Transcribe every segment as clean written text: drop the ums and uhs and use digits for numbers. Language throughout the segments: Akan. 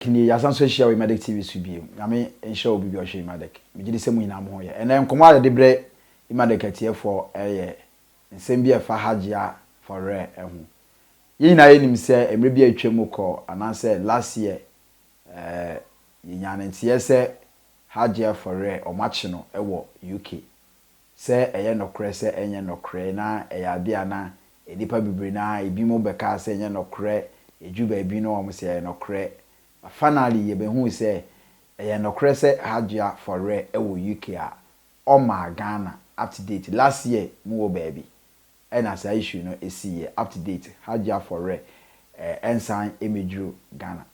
Kini yasan so share Emadek TV so bi. Ame ensure obi bi o share Emadek. Me gidi se mu ina mo ye. Ena nkomo de bre Emadek atiefo eye nsem bi e fa Hajia4Real ehu. Yi na yenim se emre bi atwam ko anase last year yinyane ntie se Hajia4Real omachi no ewo UK. Se eye nokre se enye nokre na eyade ana edipa bibre na ebi mo beka se enye nokre ejuba ebi no omo se eye nokre. Finally ye be hu say eye nokre se Hajia4Real ewo UK a o ma Ghana up to date last year mu wo baby and as I issue no esi up to date Hajia4Real ensign emedru Ghana.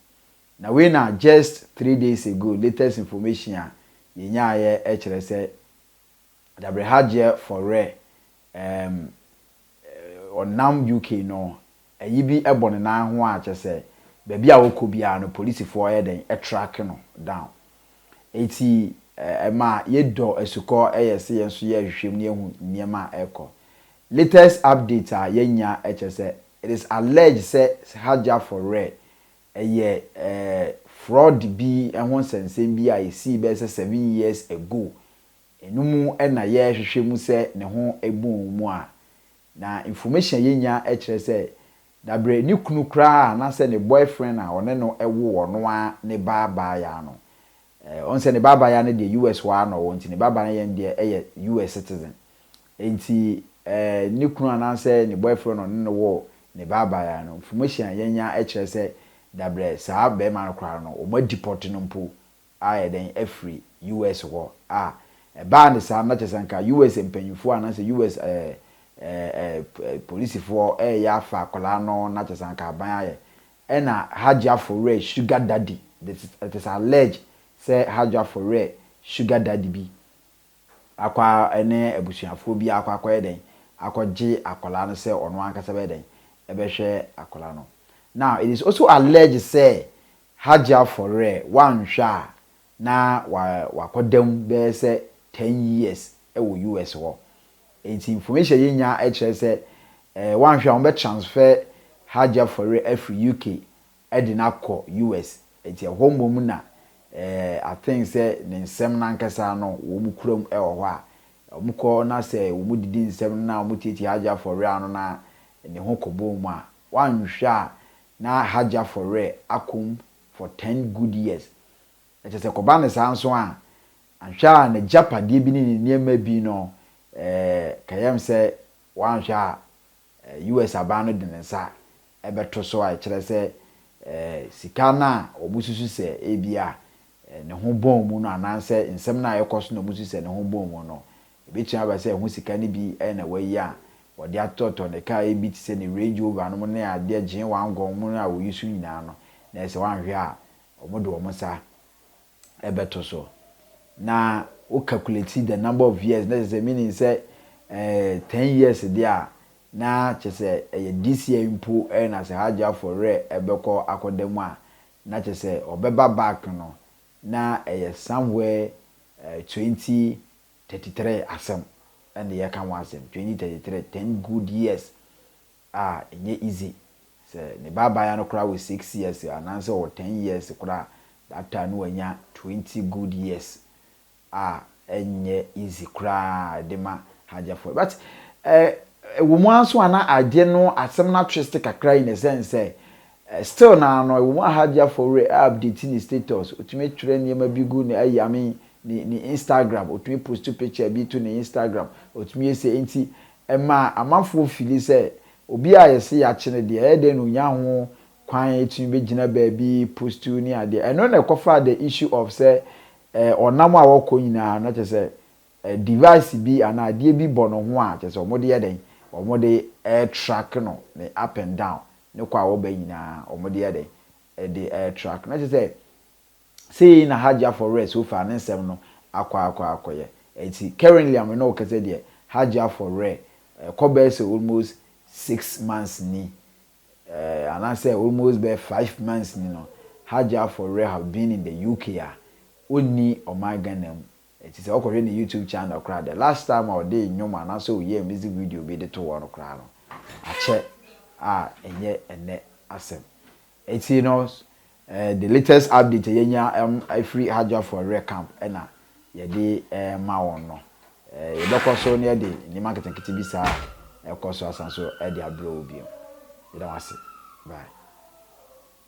Now we na just 3 days ago latest information a ye nya ye e kire se dabre Hajia4Real onam UK no ayi bi ebone na ho a kire baby a woko bia no police for den e track no down eti ma yedo esuko eyese yenso ye hwehwem ne ehu niema eko latest update a yenya ehse it is alleged say Hajia4Real fraud bi ehon sensem bi a esi be say 7 years ago enumu na ye hwehwem se ne ho ebu mu a na information yenya ehse dabre ni kunu kra na se ne boyfriend a one no ewo ono a ne baba ya no on se ne baba ya ne de US wa no wonti ne baba na ye de US citizen enti ni kunu na se ne boyfriend no ne wo ne baba ya no information yenya kire se dabre sa be ma no kra no o ma deport no mpo a ye den afri US wo ba ne sa na chesanka US empanyufo ana se US police for ya fa akola no na chesanka ban aye na Hajia4Real sugar daddy it is alleged say Hajia4Real sugar daddy bi akwa ene abusuafo bi akwa eden akwaje akola no say ono ankasa be den ebehwe akola no. Now it is also alleged say Hajia4Real one hwa na wakodam be say 10 years ewo US wo. Enti information yenya ekire se one hwa on be transfer Hajia4Real every UK edina ko US enti ehombo mu na I think say ne nsem na nkasa no wo mu kurom ewo ho a omukọ na say wo mu didi nsem na wo tieti Hajia4Real no na ne ho kobo mu a one hwa na Hajia4Real akum for 10 good years ekire se koba ne sanso a anhwa na japade bi ni niema bi no kayam se wanhwa US abano de nsa ebeto so a kire se sika na obususu se ebia ne ho bom mu no ananse nsem na yekoso no obususu se ne ho bom mu no ebetia ba se ho sika ni bi na wayi a wode atoto ne ka ebi ti se ne Range Rover no ne ade agyen wangon mu na wo yisu nyina no na se wanhwa a omodo omosa ebeto so na o calculate the number of years that is meaning say 10 years there na chese this year impo na say Hajia4Real ebeko akodemu a na chese obeba back no na somewhere 2033 asem and the can was 2033 10 good years enye easy say ne baba ya no kra with 6 years and answer or 10 years kra that time no anya 20 good years enye easy kra de ma Hajia4Real but wo mu anso ana ade no asem na twist kakra in a sense still na no wo mu Hajia4Real update ni status otumi twere niam bi gu na ayame ni Instagram otumi post picture bi to ni Instagram otumi say enti ma amafo fili say obi a yesi ya kine de ede no nya ho kwan etumi begina ba bi post ni ade eno na ekofa the issue of say onam a woko nyina na chese device bi ana ade bi bono ho a chese omode yeden omode air track no ne up and down ne kwa wo ba nyina omode yeden the air track na chese say na Hajia4Real so far nsem no akwa eti currently am no kese de Hajia4Real kobese almost 6 months ni and I say almost be 5 months ni no Hajia4Real have been in the UK oni omaganam it is okore ni YouTube channel kra the last time I dey nyoma na so ye music video be dey to one kra no ache enye ene asem eti no the latest update yenya free Hajia4Real camp na yɛde ma wɔn no yɛbɛkɔ so ne yɛde ne marketing kiti bi saa ɛkɔ so asan so ɛde abro obi yɛda wase bye.